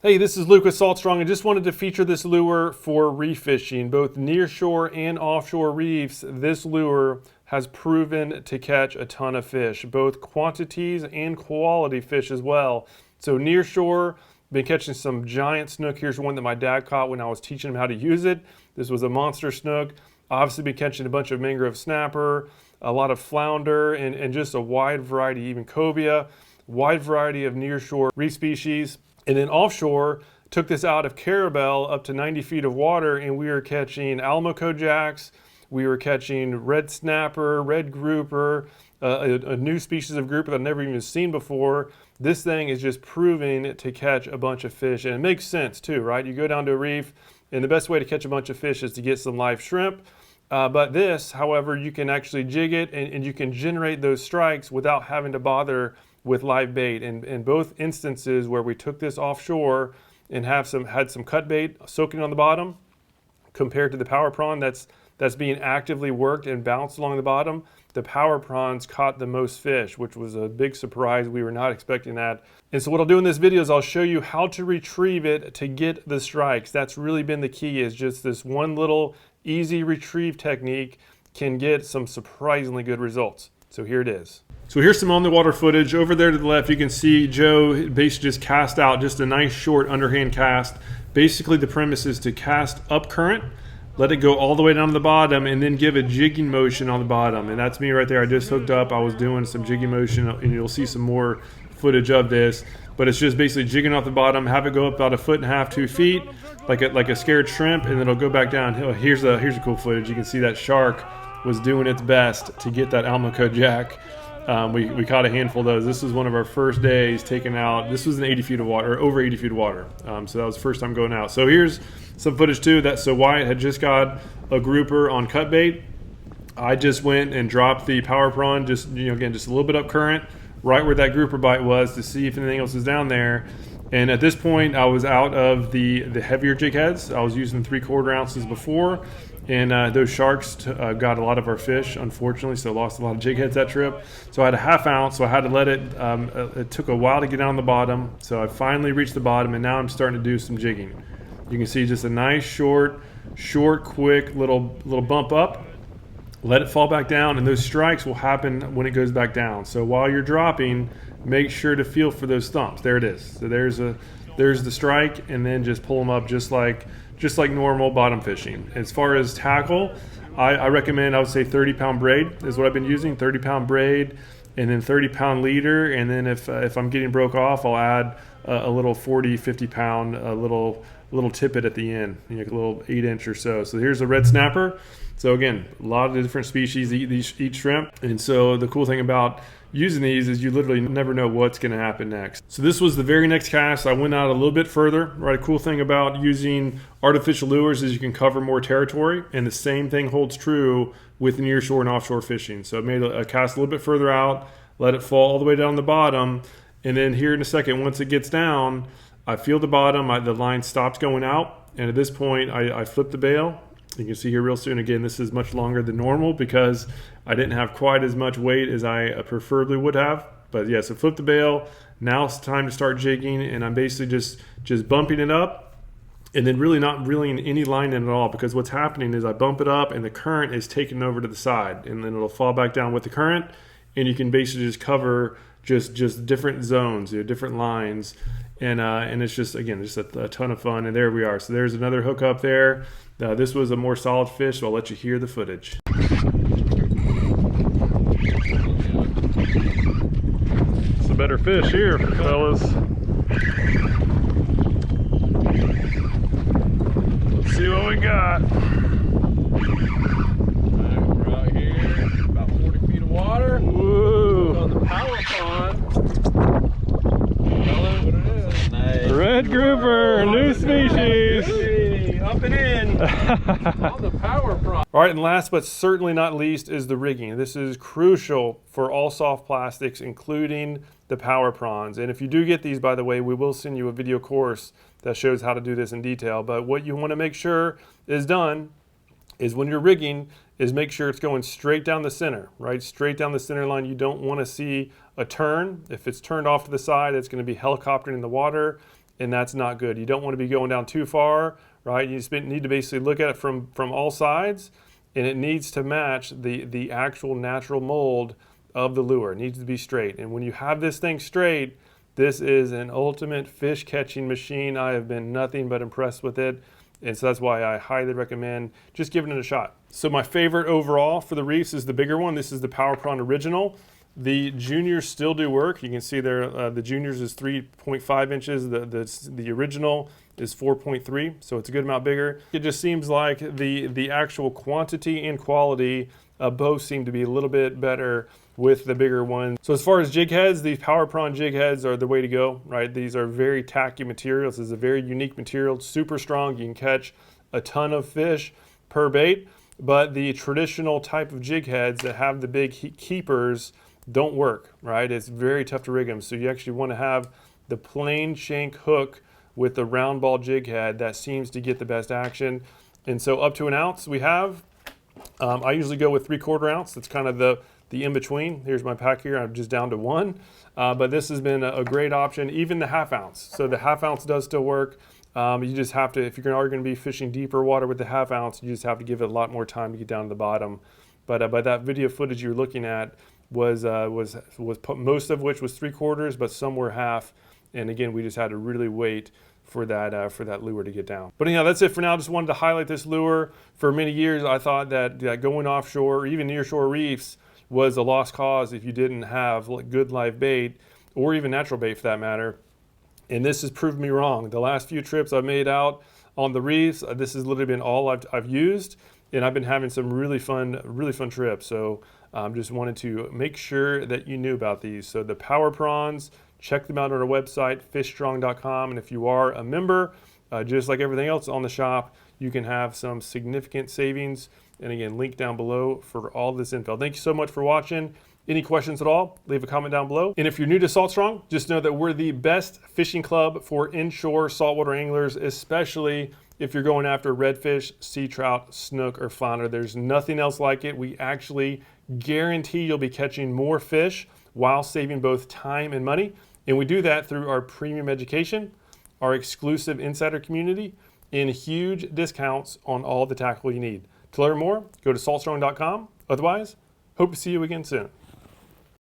Hey, this is Luke with Salt Strong. I just wanted to feature this lure for reef fishing, both nearshore and offshore reefs. This lure has proven to catch a ton of fish, both quantities and quality fish as well. So nearshore, been catching some giant snook. Here's one that my dad caught when I was teaching him how to use it. This was a monster snook. Obviously been catching a bunch of mangrove snapper, a lot of flounder, and just a wide variety, even cobia, wide variety of nearshore reef species. And then offshore, took this out of Carabel up to 90 feet of water, and we were catching Almaco jacks, we were catching red snapper, red grouper, a new species of grouper that I've never even seen before. This thing is just proving to catch a bunch of fish, and it makes sense too, right? You go down to a reef, and the best way to catch a bunch of fish is to get some live shrimp. But this, however, you can actually jig it, and you can generate those strikes without having to bother with live bait. And in both instances where we took this offshore and had some cut bait soaking on the bottom, compared to the Power Prawn that's being actively worked and bounced along the bottom, the Power Prawns caught the most fish, which was a big surprise. We were not expecting that. And so what I'll do in this video is I'll show you how to retrieve it to get the strikes. That's really been the key, is just this one little easy retrieve technique can get some surprisingly good results. So here it is. So here's some on the water footage. Over there to the left, you can see Joe basically just cast out just a nice short underhand cast. Basically the premise is to cast up current, let it go all the way down to the bottom, and then give a jigging motion on the bottom. And that's me right there. I just hooked up. I was doing some jigging motion, and you'll see some more footage of this. But it's just basically jigging off the bottom, have it go up about 1.5 feet, 2 feet, like a scared shrimp, and then it'll go back down. Here's a cool footage. You can see that shark was doing its best to get that Almaco jack. We caught a handful of those. This was one of our first days taking out. This was an 80 feet of water, or over 80 feet of water. So that was the first time going out. So here's some footage too. So Wyatt had just got a grouper on cut bait. I just went and dropped the Power Prawn, just again, just a little bit up current, right where that grouper bite was, to see if anything else is down there. And at this point, I was out of the heavier jig heads. I was using 3/4 ounces before. And those sharks got a lot of our fish, unfortunately, so lost a lot of jig heads that trip. So I had a 1/2 ounce, so I had to let it, it took a while to get down the bottom. So I finally reached the bottom, and now I'm starting to do some jigging. You can see just a nice short, quick little bump up. Let it fall back down, and those strikes will happen when it goes back down. So while you're dropping, make sure to feel for those thumps. There it is. So there's the strike, and then just pull them up just like normal bottom fishing. As far as tackle, I recommend, I would say 30-pound braid is what I've been using, 30-pound braid, and then 30-pound leader. And then if I'm getting broke off, I'll add a little 40, 50-pound little tippet at the end, a little 8-inch or so. So here's a red snapper. So again, a lot of different species eat shrimp. And so the cool thing about using these is you literally never know what's going to happen next. So this was the very next cast. I went out a little bit further, right? A cool thing about using artificial lures is you can cover more territory, and the same thing holds true with nearshore and offshore fishing. So I made a cast a little bit further out, let it fall all the way down the bottom, and then here in a second, once it gets down, I feel the bottom, the line stops going out, and at this point, I flip the bail. You can see here real soon, again, this is much longer than normal because I didn't have quite as much weight as I preferably would have. But yeah, so flip the bail. Now it's time to start jigging, and I'm basically just bumping it up, and then really not reeling any line in at all, because what's happening is I bump it up and the current is taken over to the side, and then it'll fall back down with the current, and you can basically just cover just different zones, different lines. And it's just, again, just a ton of fun. And there we are. So there's another hook up there. This was a more solid fish, so I'll let you hear the footage. Some better fish here, fellas. Let's see what we got. We're out here, about 40 feet of water. Woo! On the Power Prawn. Nice. Red grouper, new species. Hey, up and in. On the Power Prawn. All right, and last but certainly not least is the rigging. This is crucial for all soft plastics, including the Power Prawns. And if you do get these, by the way, we will send you a video course that shows how to do this in detail. But what you want to make sure is done is when you're rigging is make sure it's going straight down the center, right? Straight down the center line. You don't want to see a turn. If it's turned off to the side, it's going to be helicoptering in the water, and that's not good. You don't want to be going down too far, right? You just need to basically look at it from all sides, and it needs to match the actual natural mold of the lure. It needs to be straight. And when you have this thing straight, this is an ultimate fish catching machine. I have been nothing but impressed with it. And so that's why I highly recommend just giving it a shot. So my favorite overall for the Reefs is the bigger one. This is the Power Prawn Original. The juniors still do work. You can see there, the juniors is 3.5 inches. The original is 4.3, so it's a good amount bigger. It just seems like the actual quantity and quality both seem to be a little bit better with the bigger one. So as far as jig heads, these Power Prawn jig heads are the way to go, right? These are very tacky materials. This is a very unique material, super strong. You can catch a ton of fish per bait, but the traditional type of jig heads that have the big keepers don't work, right? It's very tough to rig them. So you actually want to have the plain shank hook with the round ball jig head that seems to get the best action. And so up to an ounce we have. I usually go with 3/4 ounce. That's kind of the in between. Here's my pack here. I'm just down to 1. But this has been a great option, even the 1/2 ounce. So the 1/2 ounce does still work. You just have to, if you're going to be fishing deeper water with the 1/2 ounce, you just have to give it a lot more time to get down to the bottom. But that video footage you're looking at was most of which was 3/4, but some were 1/2. And again, we just had to really wait for that lure to get down. But anyhow, that's it for now. Just wanted to highlight this lure. For many years, I thought that going offshore, or even nearshore reefs, was a lost cause if you didn't have good live bait, or even natural bait for that matter. And this has proved me wrong. The last few trips I've made out on the reefs, this has literally been all I've used, and I've been having some really fun trips. So just wanted to make sure that you knew about these. So the Power Prawns, check them out on our website, fishstrong.com. And if you are a member, just like everything else on the shop, you can have some significant savings. And again, link down below for all this info. Thank you so much for watching. Any questions at all, leave a comment down below. And if you're new to Salt Strong, just know that we're the best fishing club for inshore saltwater anglers, especially if you're going after redfish, sea trout, snook, or flounder. There's nothing else like it. We actually guarantee you'll be catching more fish while saving both time and money. And we do that through our premium education, our exclusive insider community, and huge discounts on all the tackle you need. To learn more, go to saltstrong.com. Otherwise, hope to see you again soon.